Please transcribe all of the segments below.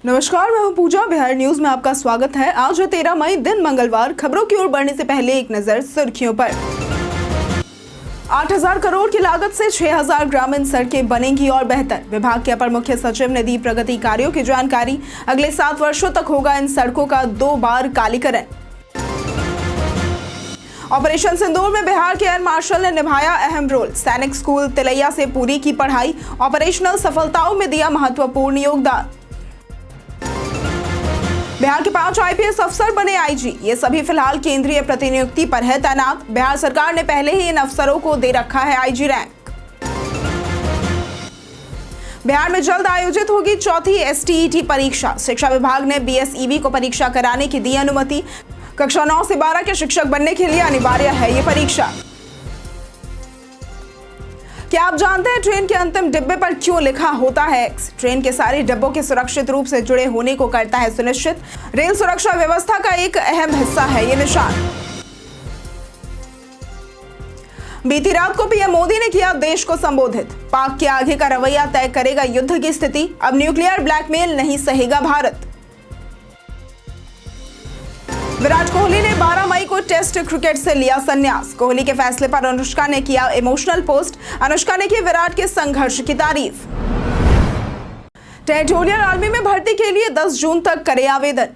नमस्कार, मैं हूं पूजा। बिहार न्यूज में आपका स्वागत है। आज है 13 मई, दिन मंगलवार। खबरों की ओर बढ़ने से पहले एक नजर सुर्खियों पर। 8,000 करोड़ की लागत से 6,000 ग्रामीण सड़कें बनेंगी और बेहतर। विभाग के अपर मुख्य सचिव ने दी प्रगति कार्यों की जानकारी। अगले 7 वर्षों तक होगा इन सड़कों का 2 बार कालीकरण। ऑपरेशन सिंदूर में बिहार के एयर मार्शल ने निभाया अहम रोल। सैनिक स्कूल तिलैया से पूरी की पढ़ाई। ऑपरेशनल सफलताओं में दिया महत्वपूर्ण योगदान। बिहार के 5 आईपीएस अफसर बने आईजी। ये सभी फिलहाल केंद्रीय प्रतिनियुक्ति पर है तैनात। बिहार सरकार ने पहले ही इन अफसरों को दे रखा है आईजी रैंक। बिहार में जल्द आयोजित होगी चौथी एसटीईटी परीक्षा। शिक्षा विभाग ने बीएसईबी को परीक्षा कराने की दी अनुमति। कक्षा 9 से 12 के शिक्षक बनने के लिए अनिवार्य है ये परीक्षा। क्या आप जानते हैं ट्रेन के अंतिम डिब्बे पर क्यों लिखा होता है एक्स? ट्रेन के सारे डिब्बों के सुरक्षित रूप से जुड़े होने को करता है सुनिश्चित। रेल सुरक्षा व्यवस्था का एक अहम हिस्सा है ये निशान। बीती रात को पीएम मोदी ने किया देश को संबोधित। पाक के आगे का रवैया तय करेगा युद्ध की स्थिति। अब न्यूक्लियर ब्लैकमेल नहीं सहेगा भारत। विराट कोहली ने 12 मई को टेस्ट क्रिकेट से लिया संन्यास। कोहली के फैसले पर अनुष्का ने किया इमोशनल पोस्ट। अनुष्का ने की विराट के संघर्ष की तारीफ। टेरिटोरियल आर्मी में भर्ती के लिए 10 जून तक करें आवेदन।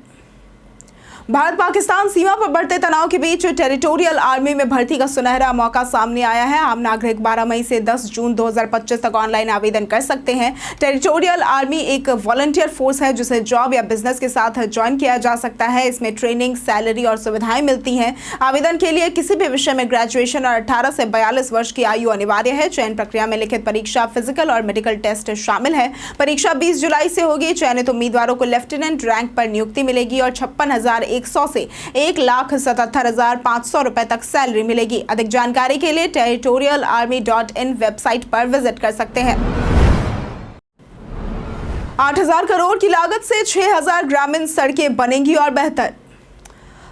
भारत पाकिस्तान सीमा पर बढ़ते तनाव के बीच टेरिटोरियल आर्मी में भर्ती का सुनहरा मौका सामने आया है। आम नागरिक 12 मई से 10 जून 2025 तक ऑनलाइन आवेदन कर सकते हैं। टेरिटोरियल आर्मी एक वॉलंटियर फोर्स है जिसे जॉब या बिजनेस के साथ ज्वाइन किया जा सकता है। इसमें ट्रेनिंग, सैलरी और सुविधाएं मिलती हैं। आवेदन के लिए किसी भी विषय में ग्रेजुएशन और 18 से 42 वर्ष की आयु अनिवार्य है। चयन प्रक्रिया में लिखित परीक्षा, फिजिकल और मेडिकल टेस्ट शामिल है। परीक्षा 20 जुलाई से होगी। चयनित उम्मीदवारों को लेफ्टिनेंट रैंक पर नियुक्ति मिलेगी और 56,100 से 1,77,500 रुपए तक सैलरी मिलेगी। अधिक जानकारी के लिए territorialarmy.in वेबसाइट पर विजिट कर सकते हैं। 8,000 करोड़ की लागत से 6,000 ग्रामीण सड़कें बनेंगी और बेहतर।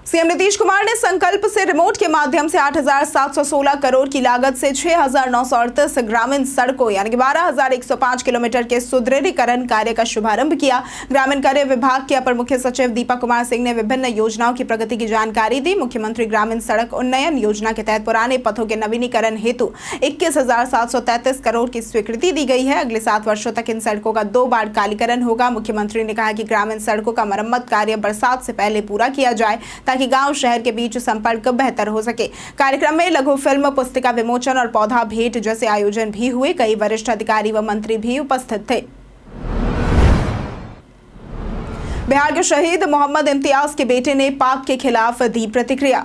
सीएम नीतीश कुमार ने संकल्प से रिमोट के माध्यम से 8,716 करोड़ की लागत से 6,938 ग्रामीण सड़कों यानी कि 12,105 किलोमीटर के सुदृढ़ीकरण कार्य का शुभारंभ किया। ग्रामीण कार्य विभाग के अपर मुख्य सचिव दीपक कुमार सिंह ने विभिन्न योजनाओं की प्रगति की जानकारी दी। मुख्यमंत्री ग्रामीण सड़क उन्नयन योजना के तहत पुराने पथों के नवीनीकरण हेतु 21,733 करोड़ की स्वीकृति दी गई है। अगले 7 वर्षों तक इन सड़कों का 2 बार कालीकरण होगा। मुख्यमंत्री ने कहा कि ग्रामीण सड़कों का मरम्मत कार्य बरसात से पहले पूरा किया जाए ताकि गांव शहर के बीच संपर्क बेहतर हो सके। कार्यक्रम में लघु फिल्म, पुस्तिका विमोचन और पौधा भेंट जैसे आयोजन भी हुए। कई वरिष्ठ अधिकारी व मंत्री भी उपस्थित थे। बिहार के शहीद मोहम्मद इम्तियाज के बेटे ने पाक के खिलाफ दी प्रतिक्रिया।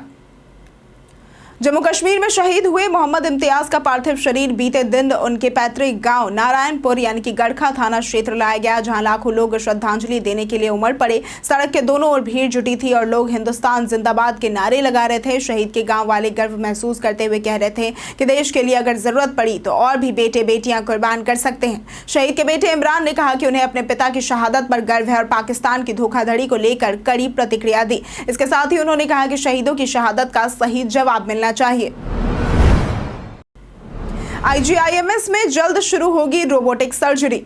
जम्मू कश्मीर में शहीद हुए मोहम्मद इम्तियाज का पार्थिव शरीर बीते दिन उनके पैतृक गांव नारायणपुर यानी कि गड़खा थाना क्षेत्र लाया गया, जहां लाखों लोग श्रद्धांजलि देने के लिए उमड़ पड़े। सड़क के दोनों ओर भीड़ जुटी थी और लोग हिंदुस्तान जिंदाबाद के नारे लगा रहे थे। शहीद के गांव वाले गर्व महसूस करते हुए कह रहे थे कि देश के लिए अगर जरूरत पड़ी तो और भी बेटे बेटियां कुर्बान कर सकते हैं। शहीद के बेटे इमरान ने कहा कि उन्हें अपने पिता की शहादत पर गर्व है और पाकिस्तान की धोखाधड़ी को लेकर कड़ी प्रतिक्रिया दी। इसके साथ ही उन्होंने कहा कि शहीदों की शहादत का सही जवाब मिलना चाहिए। आईजीआईएमएस में जल्द शुरू होगी रोबोटिक सर्जरी।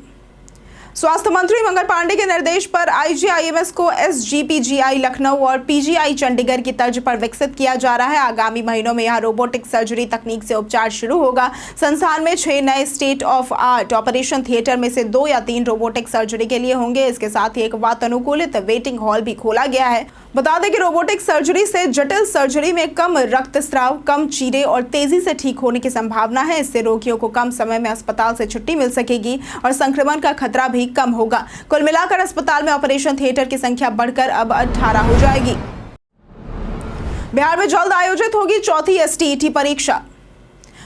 स्वास्थ्य मंत्री मंगल पांडे के निर्देश पर आईजीआईएमएस को एसजीपीजीआई लखनऊ और पीजीआई चंडीगढ़ की तर्ज पर विकसित किया जा रहा है। आगामी महीनों में यह रोबोटिक सर्जरी तकनीक से उपचार शुरू होगा। संस्थान में 6 नए state of art operation theatre में से 2 या 3 रोबोटिक सर्जरी के लिए होंगे। इसके साथ ही एक वातानुकूलित वेटिंग हॉल भी खोला गया है। बता दें कि रोबोटिक सर्जरी से जटिल सर्जरी में कम रक्तस्राव, कम चीरे और तेजी से ठीक होने की संभावना है। इससे रोगियों को कम समय में अस्पताल से छुट्टी मिल सकेगी और संक्रमण का खतरा भी कम होगा। कुल मिलाकर अस्पताल में ऑपरेशन थिएटर की संख्या बढ़कर अब 18 हो जाएगी। बिहार में जल्द आयोजित होगी चौथी एसटीईटी परीक्षा।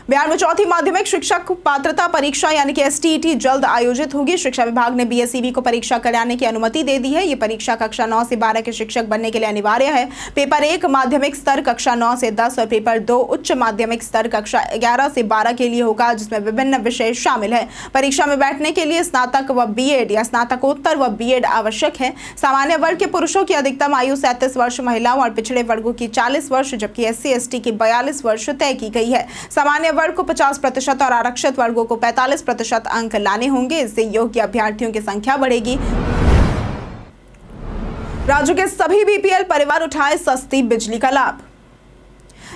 बिहार में चौथी माध्यमिक शिक्षक पात्रता परीक्षा यानी कि एसटीईटी जल्द आयोजित होगी। शिक्षा विभाग ने बीएसईबी को परीक्षा कराने की अनुमति दे दी है। ये परीक्षा कक्षा 9 से 12 के शिक्षक बनने के लिए अनिवार्य है। पेपर 1 माध्यमिक स्तर कक्षा 9 से 10 और पेपर 2 उच्च माध्यमिक स्तर कक्षा 11 से 12 के लिए होगा, जिसमें विभिन्न विषय शामिल है। परीक्षा में बैठने के लिए स्नातक व बीएड या स्नातकोत्तर व बीएड आवश्यक है। सामान्य वर्ग के पुरुषों की अधिकतम आयु 37 वर्ष, महिलाओं और पिछड़े वर्गों की 40 वर्ष, जबकि एससी एसटी की 42 वर्ष तय की गई है। सामान्य वर्ग को 50% और आरक्षित वर्गों को 45% अंक लाने होंगे। इससे योग्य अभ्यर्थियों की संख्या बढ़ेगी। राज्य के सभी बीपीएल परिवार उठाए सस्ती बिजली का लाभ।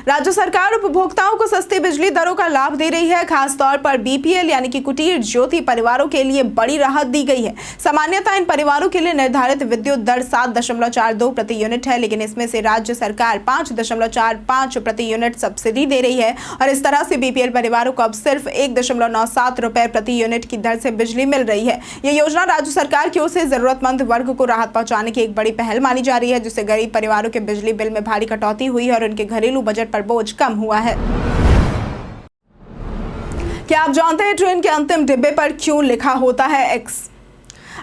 राज्य सरकार उपभोक्ताओं को सस्ती बिजली दरों का लाभ दे रही है। खासतौर पर बीपीएल यानी कि कुटीर ज्योति परिवारों के लिए बड़ी राहत दी गई है। सामान्यतः इन परिवारों के लिए निर्धारित विद्युत दर 7.42 प्रति यूनिट है, लेकिन इसमें से राज्य सरकार 5.45 प्रति यूनिट सब्सिडी दे रही है और इस तरह से बीपीएल परिवारों को अब सिर्फ 1.97 रुपए प्रति यूनिट की दर से बिजली मिल रही है। यह योजना राज्य सरकार की ओर से जरूरतमंद वर्ग को राहत पहुंचाने की एक बड़ी पहल मानी जा रही है, जिससे गरीब परिवारों के बिजली बिल में भारी कटौती हुई है और उनके घरेलू बजट पर बोझ कम हुआ है। क्या आप जानते हैं ट्रेन के अंतिम डिब्बे पर क्यों लिखा होता है एक्स?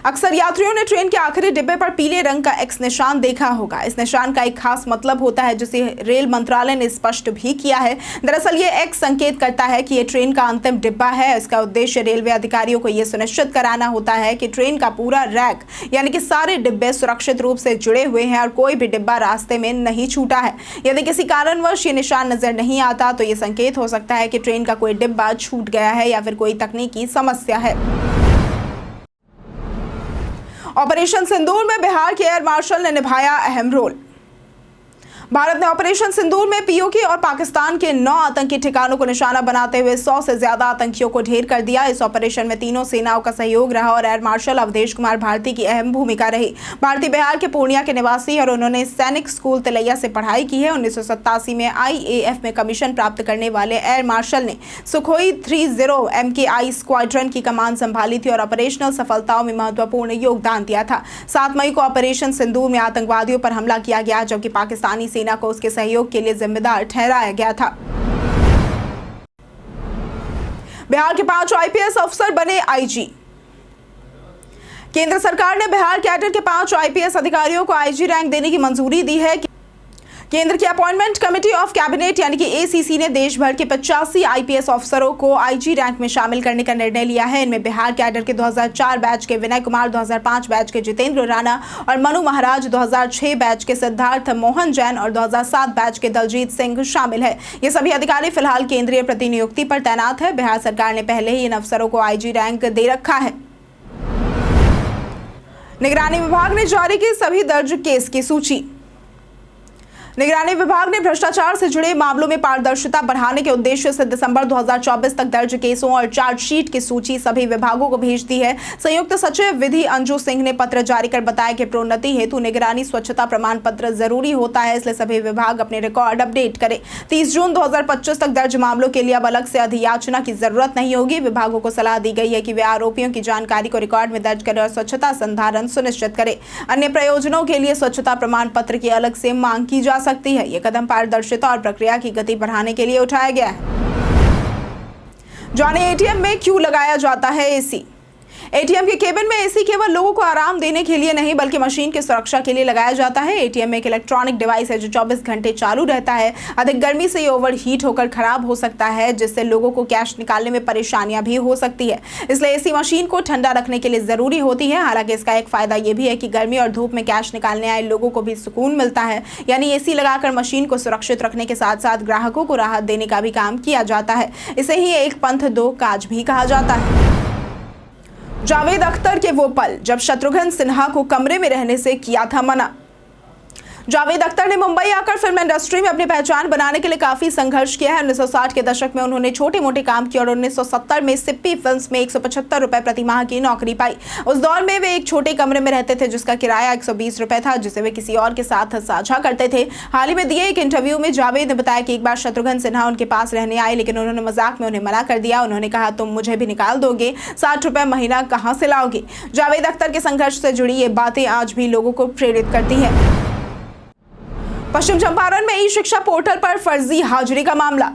अक्सर यात्रियों ने ट्रेन के आखिरी डिब्बे पर पीले रंग का एक्स निशान देखा होगा। इस निशान का एक खास मतलब होता है, जिसे रेल मंत्रालय ने स्पष्ट भी किया है। दरअसल ये एक्स संकेत करता है कि ये ट्रेन का अंतिम डिब्बा है। इसका उद्देश्य रेलवे अधिकारियों को यह सुनिश्चित कराना होता है कि ट्रेन का पूरा रैक यानी कि सारे डिब्बे सुरक्षित रूप से जुड़े हुए हैं और कोई भी डिब्बा रास्ते में नहीं छूटा है। यदि किसी कारणवश ये निशान नजर नहीं आता तो ये संकेत हो सकता है कि ट्रेन का कोई डिब्बा छूट गया है या फिर कोई तकनीकी समस्या है। ऑपरेशन सिंदूर में बिहार के एयर मार्शल ने निभाया अहम रोल। भारत ने ऑपरेशन सिंदूर में पीओके और पाकिस्तान के 9 आतंकी ठिकानों को निशाना बनाते हुए 100 से ज्यादा आतंकियों को ढेर कर दिया। इस ऑपरेशन में तीनों सेनाओं का सहयोग रहा और एयर मार्शल अवधेश कुमार भारती की अहम भूमिका रही। भारती बिहार के पूर्णिया के निवासी और उन्होंने सैनिक स्कूल तिलैया से पढ़ाई की है। 1987 में IAF में कमीशन प्राप्त करने वाले एयर मार्शल ने सुखोई 30 MKI स्क्वाड्रन की कमान संभाली थी और ऑपरेशनल सफलताओं में महत्वपूर्ण योगदान दिया था। 7 मई को ऑपरेशन सिंदूर में आतंकवादियों पर हमला किया गया, जबकि पाकिस्तानी सेना को उसके सहयोग के लिए जिम्मेदार ठहराया गया था। बिहार के 5 IPS अफसर बने IG। केंद्र सरकार ने बिहार कैडर के 5 IPS अधिकारियों को IG रैंक देने की मंजूरी दी है। केंद्र की अपॉइंटमेंट कमेटी ऑफ कैबिनेट यानी कि ACC ने देश भर के 85 IPS अफसरों को IG रैंक में शामिल करने का निर्णय लिया है। इनमें बिहार कैडर के 2004 बैच के विनय कुमार, 2005 बैच के जितेंद्र राणा और मनु महाराज, 2006 बैच के सिद्धार्थ मोहन जैन और 2007 बैच के दलजीत सिंह शामिल है। ये सभी अधिकारी फिलहाल केंद्रीय प्रतिनियुक्ति पर तैनात है। बिहार सरकार ने पहले ही इन अफसरों को IG रैंक दे रखा है। निगरानी विभाग ने जारी की सभी दर्ज केस की सूची। निगरानी विभाग ने भ्रष्टाचार से जुड़े मामलों में पारदर्शिता बढ़ाने के उद्देश्य से दिसंबर 2024 तक दर्ज केसों और चार्जशीट की सूची सभी विभागों को भेज दी है। संयुक्त सचिव विधि अंजू सिंह ने पत्र जारी कर बताया कि प्रोन्नति हेतु निगरानी स्वच्छता प्रमाण पत्र जरूरी होता है, इसलिए सभी विभाग अपने रिकॉर्ड अपडेट करें। 30 जून 2025 तक दर्ज मामलों के लिए अब अलग से अधियाचना की जरूरत नहीं होगी। विभागों को सलाह दी गई है कि वे आरोपियों की जानकारी को रिकॉर्ड में दर्ज करें और स्वच्छता संधारण सुनिश्चित करें। अन्य प्रयोजनों के लिए स्वच्छता प्रमाण पत्र की अलग से मांग की जा सकती है। यह कदम पारदर्शिता और प्रक्रिया की गति बढ़ाने के लिए उठाया गया है। जाने ATM में क्यों लगाया जाता है AC? ATM के केबिन में AC केवल लोगों को आराम देने के लिए नहीं बल्कि मशीन की सुरक्षा के लिए लगाया जाता है। ATM एक इलेक्ट्रॉनिक डिवाइस है जो 24 घंटे चालू रहता है। अधिक गर्मी से ये ओवरहीट होकर खराब हो सकता है, जिससे लोगों को कैश निकालने में परेशानियां भी हो सकती है। इसलिए AC मशीन को ठंडा रखने के लिए जरूरी होती है। हालांकि इसका एक फायदा यह भी है कि गर्मी और धूप में कैश निकालने आए लोगों को भी सुकून मिलता है। यानी AC लगाकर मशीन को सुरक्षित रखने के साथ साथ ग्राहकों को राहत देने का भी काम किया जाता है। इसे ही एक पंथ दो काज भी कहा जाता है। जावेद अख्तर के वो पल जब शत्रुघ्न सिन्हा को कमरे में रहने से किया था मना। जावेद अख्तर ने मुंबई आकर फिल्म इंडस्ट्री में अपनी पहचान बनाने के लिए काफी संघर्ष किया है। 1960 के दशक में उन्होंने छोटे मोटे काम किए और 1970 में सिप्पी फिल्म्स में 175 रुपए प्रति माह की नौकरी पाई। उस दौर में वे एक छोटे कमरे में रहते थे जिसका किराया 120 रुपए था, जिसे वे किसी और के साथ साझा करते थे। हाल ही में दिए एक इंटरव्यू में जावेद ने बताया कि एक बार शत्रुघ्न सिन्हा उनके पास रहने आए, लेकिन उन्होंने मजाक में उन्हें मना कर दिया। उन्होंने कहा, तुम मुझे भी निकाल दोगे, 60 रुपए महीना कहाँ से लाओगे? जावेद अख्तर के संघर्ष से जुड़ी ये बातें आज भी लोगों को प्रेरित करती है। पश्चिम चंपारण में ई-शिक्षा पोर्टल पर फर्जी हाजिरी का मामला।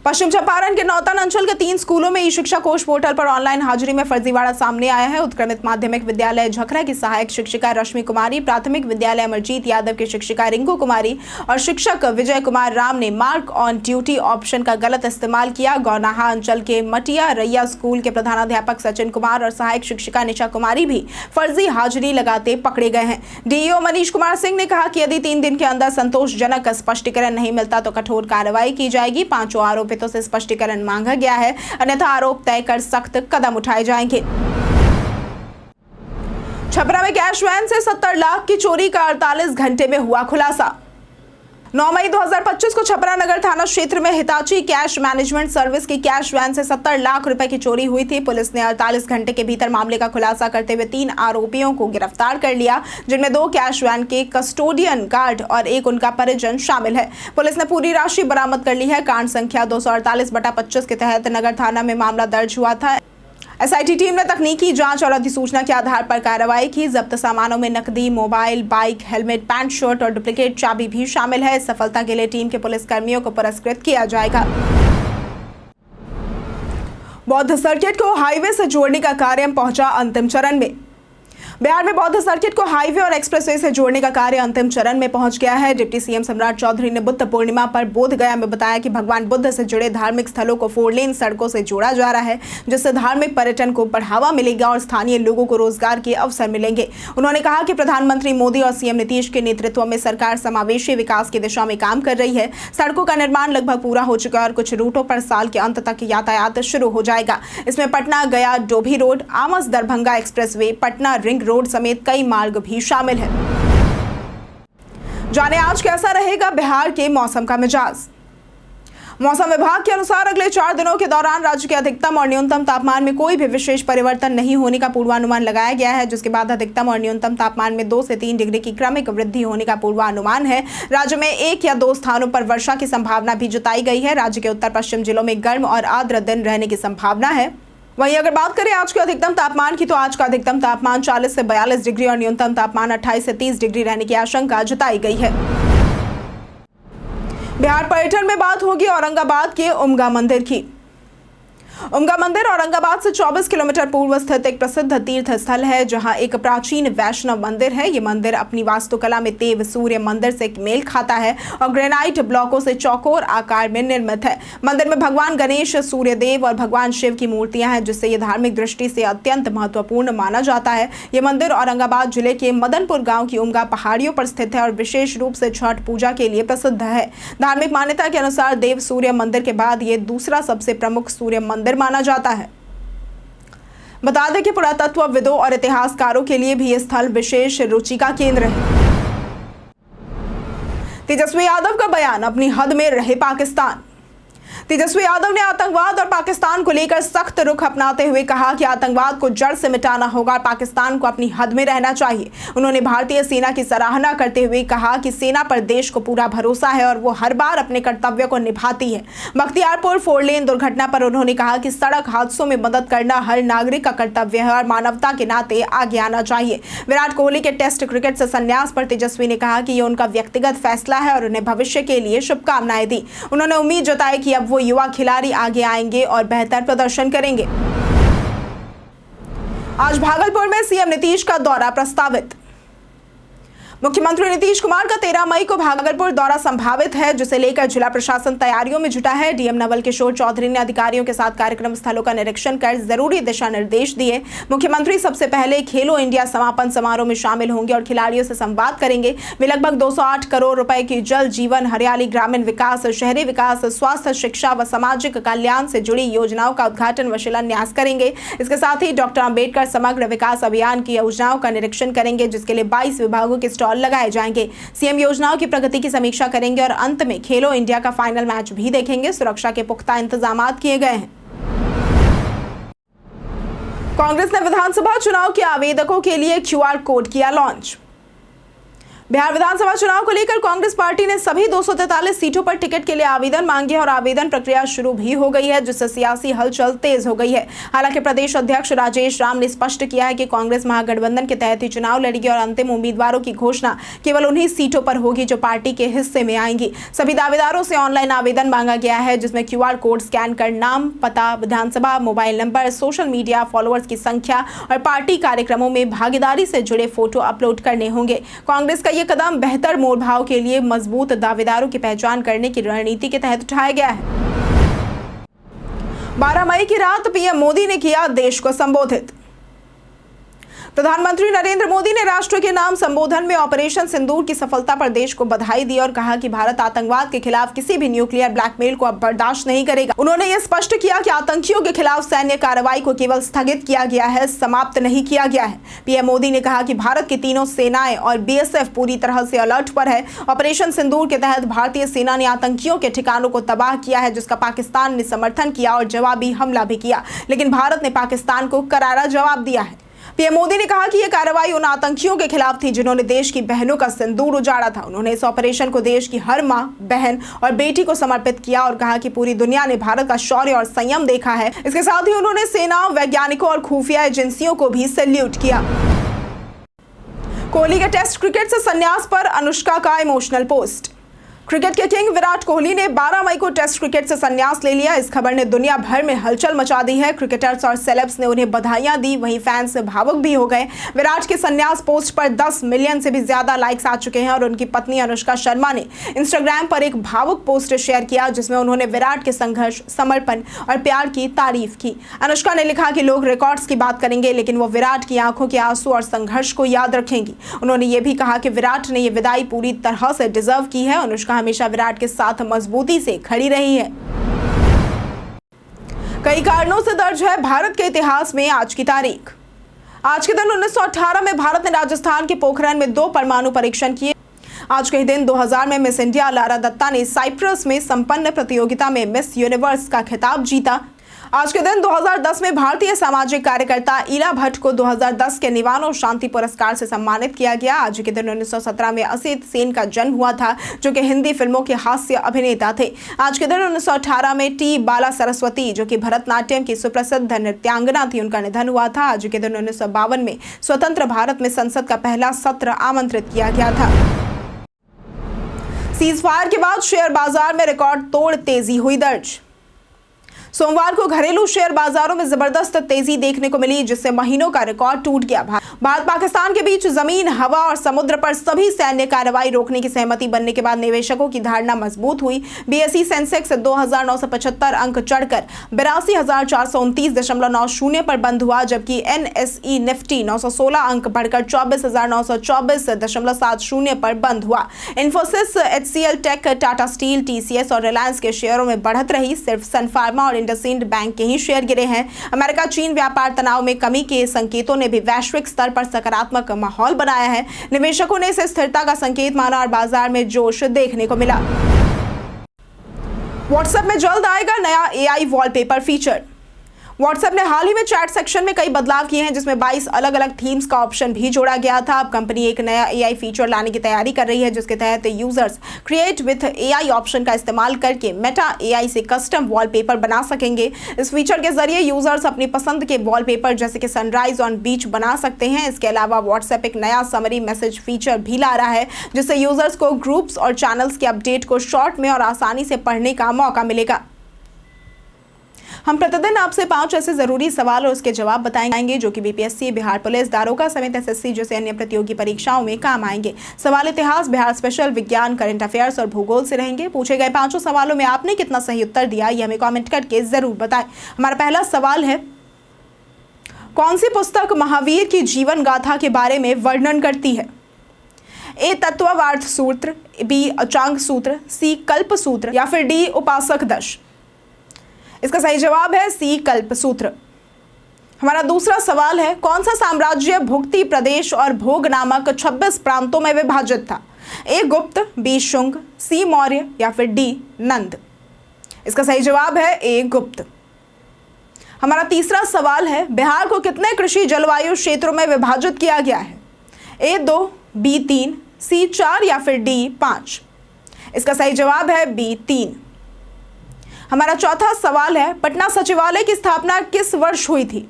पश्चिम चंपारण के नौतन अंचल के 3 स्कूलों में ई-शिक्षा कोष पोर्टल पर ऑनलाइन हाजिरी में फर्जीवाड़ा सामने आया है। उत्क्रमित माध्यमिक विद्यालय झखरा की सहायक शिक्षिका रश्मि कुमारी, प्राथमिक विद्यालय अमरजीत यादव की शिक्षिका रिंकू कुमारी और शिक्षक विजय कुमार राम ने मार्क ऑन ड्यूटी ऑप्शन का गलत इस्तेमाल किया। गौनाहा अंचल के मटिया रैया स्कूल के प्रधानाध्यापक सचिन कुमार और सहायक शिक्षिका निशा कुमारी भी फर्जी हाजिरी लगाते पकड़े गए हैं। DEO मनीष कुमार सिंह ने कहा कि यदि 3 दिन के अंदर संतोषजनक स्पष्टीकरण नहीं मिलता तो कठोर कार्रवाई की जाएगी। 5 आरोपियों से स्पष्टीकरण मांगा गया है, अन्यथा आरोप तय कर सख्त कदम उठाए जाएंगे। छपरा में कैश वैन से 70 लाख की चोरी का 48 घंटे में हुआ खुलासा। 9 मई 2025 को छपरा नगर थाना क्षेत्र में हिताची कैश मैनेजमेंट सर्विस की कैश वैन से 70 लाख रुपए की चोरी हुई थी। पुलिस ने 48 घंटे के भीतर मामले का खुलासा करते हुए 3 आरोपियों को गिरफ्तार कर लिया, जिनमें 2 कैश वैन के कस्टोडियन गार्ड और 1 उनका परिजन शामिल है। पुलिस ने पूरी राशि बरामद कर ली है। कांड संख्या 248/25 के तहत नगर थाना में मामला दर्ज हुआ था। एसआईटी टीम ने तकनीकी जांच और अधिसूचना के आधार पर कार्रवाई की। जब्त सामानों में नकदी, mobile, bike, helmet, pant, shirt और डुप्लीकेट चाबी भी शामिल है। इस सफलता के लिए टीम के पुलिस कर्मियों को पुरस्कृत किया जाएगा। बौद्ध सर्किट को हाईवे से जोड़ने का कार्य पहुंचा अंतिम चरण में। बिहार में बौद्ध सर्किट को हाईवे और एक्सप्रेसवे से जोड़ने का कार्य अंतिम चरण में पहुंच गया है। डिप्टी सीएम सम्राट चौधरी ने बुद्ध पूर्णिमा पर बोधगया में बताया कि भगवान बुद्ध से जुड़े धार्मिक स्थलों को 4 लेन सड़कों से जोड़ा जा रहा है, जिससे धार्मिक पर्यटन को बढ़ावा मिलेगा और स्थानीय लोगों को रोजगार के अवसर मिलेंगे। उन्होंने कहा कि प्रधानमंत्री मोदी और सीएम नीतीश के नेतृत्व में सरकार समावेशी विकास की दिशा में काम कर रही है। सड़कों का निर्माण लगभग पूरा हो चुका है और कुछ रूटों पर साल के अंत तक यातायात शुरू हो जाएगा। इसमें पटना गया Dobhi road, Amas Darbhanga expressway, Patna ring road समेत कई मार्ग भी शामिल है। जाने आज कैसा रहेगा बिहार के मौसम का मिजाज। मौसम विभाग के अनुसार अगले 4 दिनों के दौरान राज्य के अधिकतम और न्यूनतम तापमान में कोई भी विशेष परिवर्तन नहीं होने का पूर्वानुमान लगाया गया है, जिसके बाद अधिकतम और न्यूनतम तापमान में 2 से 3 डिग्री की क्रमिक वृद्धि होने का पूर्वानुमान है। राज्य में 1 या 2 स्थानों पर वर्षा की संभावना भी जताई गई है। राज्य के उत्तर पश्चिम जिलों में गर्म और आर्द्र दिन रहने की संभावना है। वहीं अगर बात करें आज के अधिकतम तापमान की, तो आज का अधिकतम तापमान 40 से 42 डिग्री और न्यूनतम तापमान 28 से 30 डिग्री रहने की आशंका जताई गई है। बिहार पर्यटन में बात होगी औरंगाबाद के उमगा मंदिर की। उमगा मंदिर औरंगाबाद से 24 किलोमीटर पूर्व स्थित एक प्रसिद्ध तीर्थ स्थल है, जहां एक प्राचीन वैष्णव मंदिर है। ये मंदिर अपनी वास्तुकला में देव सूर्य मंदिर से मेल खाता है और ग्रेनाइट ब्लॉकों से चौकोर आकार में निर्मित है। मंदिर में भगवान गणेश, सूर्य देव और भगवान शिव की मूर्तियां हैं, जिससे ये धार्मिक दृष्टि से अत्यंत महत्वपूर्ण माना जाता है। ये मंदिर औरंगाबाद जिले के मदनपुर गाँव की उमगा पहाड़ियों पर स्थित है और विशेष रूप से छठ पूजा के लिए प्रसिद्ध है। धार्मिक मान्यता के अनुसार देव सूर्य मंदिर के बाद ये दूसरा सबसे प्रमुख सूर्य मंदिर माना जाता है। बता दें कि पुरातत्वविदों और इतिहासकारों के लिए भी यह स्थल विशेष रुचि का केंद्र है। तेजस्वी यादव का बयान, अपनी हद में रहे पाकिस्तान। तेजस्वी यादव ने आतंकवाद और पाकिस्तान को लेकर सख्त रुख अपनाते हुए कहा कि आतंकवाद को जड़ से मिटाना होगा, पाकिस्तान को अपनी हद में रहना चाहिए। उन्होंने भारतीय सेना की सराहना करते हुए कहा कि सेना पर देश को पूरा भरोसा है और वो हर बार अपने कर्तव्य को निभाती है। बख्तियारपुर 4 लेन दुर्घटना पर उन्होंने कहा कि सड़क हादसों में मदद करना हर नागरिक का कर्तव्य है और मानवता के नाते आगे आना चाहिए। विराट कोहली के टेस्ट क्रिकेट से संन्यास पर तेजस्वी ने कहा कि ये उनका व्यक्तिगत फैसला है और उन्हें भविष्य के लिए शुभकामनाएं दी। उन्होंने उम्मीद जताई कि अब वो युवा खिलाड़ी आगे आएंगे और बेहतर प्रदर्शन करेंगे। आज भागलपुर में सीएम नीतीश का दौरा प्रस्तावित। मुख्यमंत्री नीतीश कुमार का 13 मई को भागलपुर दौरा संभावित है, जिसे लेकर जिला प्रशासन तैयारियों में जुटा है। डीएम नवल किशोर चौधरी ने अधिकारियों के साथ कार्यक्रम स्थलों का निरीक्षण कर जरूरी दिशा निर्देश दिए। मुख्यमंत्री सबसे पहले खेलो इंडिया समापन समारोह में शामिल होंगे और खिलाड़ियों से संवाद करेंगे। वे लगभग 208 करोड़ रुपए की जल जीवन, हरियाली, ग्रामीण विकास, शहरी विकास, स्वास्थ्य, शिक्षा व सामाजिक कल्याण से जुड़ी योजनाओं का उद्घाटन व शिलान्यास करेंगे। इसके साथ ही डॉक्टर अंबेडकर समग्र विकास अभियान की योजनाओं का निरीक्षण करेंगे, जिसके लिए 22 विभागों के स्टॉल लगाए जाएंगे। सीएम योजनाओं की प्रगति की समीक्षा करेंगे और अंत में खेलो इंडिया का फाइनल मैच भी देखेंगे। सुरक्षा के पुख्ता इंतजाम किए गए हैं। कांग्रेस ने विधानसभा चुनाव के आवेदकों के लिए क्यूआर कोड किया लॉन्च। बिहार विधानसभा चुनाव को लेकर कांग्रेस पार्टी ने सभी 243 सीटों पर टिकट के लिए आवेदन मांगे और आवेदन प्रक्रिया शुरू भी हो गई है, जिससे सियासी हलचल तेज हो गई है। हालांकि प्रदेश अध्यक्ष राजेश राम ने स्पष्ट किया है कि कांग्रेस महागठबंधन के तहत ही चुनाव लड़ेगी और अंतिम उम्मीदवारों की घोषणा केवल उन्हीं सीटों पर होगी जो पार्टी के हिस्से में आएंगी। सभी दावेदारों से ऑनलाइन आवेदन मांगा गया है, जिसमें क्यूआर कोड स्कैन कर नाम, पता, विधानसभा, mobile number, social media followers की संख्या और पार्टी कार्यक्रमों में भागीदारी से जुड़े फोटो अपलोड करने होंगे। कांग्रेस का कदम बेहतर मोलभाव के लिए मजबूत दावेदारों की पहचान करने की रणनीति के तहत उठाया गया है। 12 मई की रात पीएम मोदी ने किया देश को संबोधित। प्रधानमंत्री नरेंद्र मोदी ने राष्ट्र के नाम संबोधन में ऑपरेशन सिंदूर की सफलता पर देश को बधाई दी और कहा कि भारत आतंकवाद के खिलाफ किसी भी न्यूक्लियर ब्लैकमेल को अब बर्दाश्त नहीं करेगा। उन्होंने यह स्पष्ट किया कि आतंकियों के खिलाफ सैन्य कार्रवाई को केवल स्थगित किया गया है, समाप्त नहीं किया गया है। पीएम मोदी ने कहा कि भारत की तीनों सेनाएं और बीएसएफ पूरी तरह से अलर्ट पर है। ऑपरेशन सिंदूर के तहत भारतीय सेना ने आतंकियों के ठिकानों को तबाह किया है, जिसका पाकिस्तान ने समर्थन किया और जवाबी हमला भी किया, लेकिन भारत ने पाकिस्तान को करारा जवाब दिया है। पीएम मोदी ने कहा कि यह कार्रवाई उन आतंकियों के खिलाफ थी जिन्होंने देश की बहनों का सिंदूर उजाड़ा था। उन्होंने इस ऑपरेशन को देश की हर मां, बहन और बेटी को समर्पित किया और कहा कि पूरी दुनिया ने भारत का शौर्य और संयम देखा है। इसके साथ ही उन्होंने सेना, वैज्ञानिकों और खुफिया एजेंसियों को भी सैल्यूट किया। कोहली के टेस्ट क्रिकेट से संन्यास पर अनुष्का का इमोशनल पोस्ट। क्रिकेट के किंग विराट कोहली ने 12 मई को टेस्ट क्रिकेट से संन्यास ले लिया। इस खबर ने दुनिया भर में हलचल मचा दी है। क्रिकेटर्स और सेलेब्स ने उन्हें बधाइयां दी, वहीं फैंस भावुक भी हो गए। विराट के संन्यास पोस्ट पर 10 मिलियन से भी ज्यादा लाइक्स आ चुके हैं और उनकी पत्नी अनुष्का शर्मा ने इंस्टाग्राम पर एक भावुक पोस्ट शेयर किया, जिसमें उन्होंने विराट के संघर्ष, समर्पण और प्यार की तारीफ की। अनुष्का ने लिखा कि लोग रिकॉर्ड्स की बात करेंगे, लेकिन वो विराट की आंखों के आंसू और संघर्ष को याद रखेंगी। उन्होंने ये भी कहा कि विराट ने यह विदाई पूरी तरह से डिजर्व की है। अनुष्का हमेशा विराट के साथ मजबूती से खड़ी रही है। कई कारणों से दर्ज है भारत के इतिहास में आज की तारीख। आज के दिन 1918 में भारत ने राजस्थान के पोखरण में 2 परमाणु परीक्षण किए। आज के दिन 2000 में मिस इंडिया लारा दत्ता ने साइप्रस में संपन्न प्रतियोगिता में मिस यूनिवर्स का खिताब जीता। आज के दिन 2010 में भारतीय सामाजिक कार्यकर्ता इला भट्ट को 2010 के निवानो शांति पुरस्कार से सम्मानित किया गया। आज के दिन 1917 में असित सेन का जन्म हुआ था, जो कि हिंदी फिल्मों के हास्य अभिनेता थे। आज के दिन 1918 में टी बाला सरस्वती, जो कि भरतनाट्यम की सुप्रसिद्ध नृत्यांगना थी, उनका निधन हुआ था। आज के दिन 1952 में स्वतंत्र भारत में संसद का पहला सत्र आमंत्रित किया गया था। सीजफायर के बाद शेयर बाजार में रिकॉर्ड तोड़ तेजी हुई दर्ज। सोमवार को घरेलू शेयर बाजारों में जबरदस्त तेजी देखने को मिली, जिससे महीनों का रिकॉर्ड टूट गया। भारत पाकिस्तान के बीच जमीन, हवा और समुद्र पर सभी सैन्य कार्रवाई रोकने की सहमति बनने के बाद निवेशकों की धारणा मजबूत हुई। बीएसई सेंसेक्स 2975 अंक चढ़कर 82,429.90 पर बंद हुआ, जबकि एनएसई निफ्टी 916 अंक बढ़कर 24,924.70 पर बंद हुआ। इन्फोसिस, एचसीएल टेक, टाटा स्टील, टीसीएस और रिलायंस के शेयरों में बढ़त रही। सिर्फ सन फार्मा और इंडसइंड बैंक के ही शेयर गिरे हैं। अमेरिका चीन व्यापार तनाव में कमी के संकेतों ने भी वैश्विक स्तर पर सकारात्मक माहौल बनाया है। निवेशकों ने इसे स्थिरता का संकेत माना और बाजार में जोश देखने को मिला। व्हाट्सएप में जल्द आएगा नया एआई वॉलपेपर फीचर। व्हाट्सएप ने हाल ही में चैट सेक्शन में कई बदलाव किए हैं, जिसमें 22 अलग अलग थीम्स का ऑप्शन भी जोड़ा गया था। अब कंपनी एक नया एआई फीचर लाने की तैयारी कर रही है, जिसके तहत users create with AI option का इस्तेमाल करके मेटा एआई से कस्टम वॉलपेपर बना सकेंगे। इस फीचर के जरिए यूजर्स अपनी पसंद के वॉलपेपर जैसे कि सनराइज ऑन बीच बना सकते हैं। इसके अलावा व्हाट्सएप एक नया समरी मैसेज फीचर भी ला रहा है, जिससे यूजर्स को ग्रुप्स और चैनल्स के अपडेट को शॉर्ट में और आसानी से पढ़ने का मौका मिलेगा। हम प्रतिदिन आपसे 5 ऐसे जरूरी सवाल और उसके जवाब बताएंगे जो कि बीपीएससी, बिहार पुलिस, दारोगा समेत एसएससी जैसे अन्य प्रतियोगी परीक्षाओं में काम आएंगे। सवाल इतिहास, बिहार स्पेशल, विज्ञान, करंट अफेयर्स और भूगोल से रहेंगे। पूछे गए 5 सवालों में आपने कितना सही उत्तर दिया, ये हमें कमेंट करके जरूर बताएं। हमारा पहला सवाल है, कौन सी पुस्तक महावीर की जीवन गाथा के बारे में वर्णन करती है? ए तत्वार्थ सूत्र, बी अचांग सूत्र, सी कल्प सूत्र या फिर डी उपासक दश। इसका सही जवाब है सी कल्प सूत्र। हमारा दूसरा सवाल है, कौन सा साम्राज्य भुक्ति प्रदेश और भोग नामक 26 प्रांतों में विभाजित था? ए गुप्त, बी शुंग, सी मौर्य या फिर डी नंद। इसका सही जवाब है ए गुप्त। हमारा तीसरा सवाल है, बिहार को कितने कृषि जलवायु क्षेत्रों में विभाजित किया गया है? ए 2, बी 3, सी 4 या फिर डी 5। इसका सही जवाब है बी 3। हमारा चौथा सवाल है, पटना सचिवालय की स्थापना किस वर्ष हुई थी?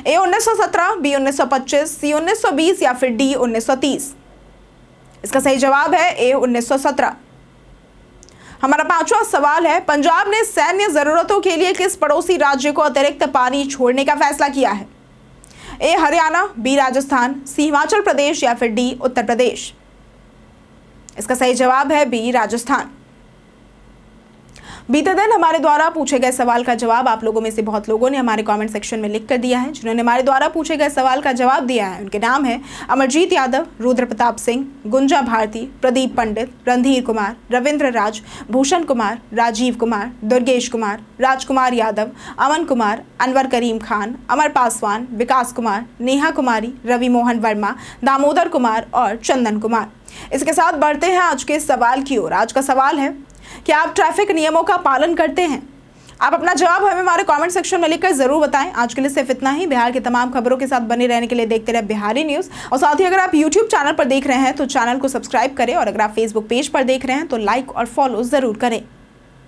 ए 1917, बी 1925, सी 1920 या फिर डी 1930। इसका सही जवाब है ए 1917। हमारा पांचवा सवाल है, पंजाब ने सैन्य जरूरतों के लिए किस पड़ोसी राज्य को अतिरिक्त पानी छोड़ने का फैसला किया है? ए हरियाणा, बी राजस्थान, सी हिमाचल प्रदेश या फिर डी उत्तर प्रदेश। इसका सही जवाब है बी राजस्थान। बीते दिन हमारे द्वारा पूछे गए सवाल का जवाब आप लोगों में से बहुत लोगों ने हमारे कमेंट सेक्शन में लिख कर दिया है। जिन्होंने हमारे द्वारा पूछे गए सवाल का जवाब दिया है उनके नाम है अमरजीत यादव, रुद्र प्रताप सिंह, गुंजा भारती, प्रदीप पंडित, रणधीर कुमार, रविंद्र राज, भूषण कुमार, राजीव कुमार, दुर्गेश कुमार, राजकुमार यादव, अमन कुमार, अनवर करीम खान, अमर पासवान, विकास कुमार, नेहा कुमारी, रवि मोहन वर्मा, दामोदर कुमार और चंदन कुमार। इसके साथ बढ़ते हैं आज के सवाल की ओर। आज का सवाल है, क्या आप ट्रैफिक नियमों का पालन करते हैं? आप अपना जवाब हमें हमारे कमेंट सेक्शन में लिखकर जरूर बताएं। आज के लिए सिर्फ इतना ही। बिहार की तमाम खबरों के साथ बने रहने के लिए देखते रहे बिहारी न्यूज़। और साथ ही अगर आप यूट्यूब चैनल पर देख रहे हैं तो चैनल को सब्सक्राइब करें और अगर आप फेसबुक पेज पर देख रहे हैं तो लाइक और फॉलो जरूर करें।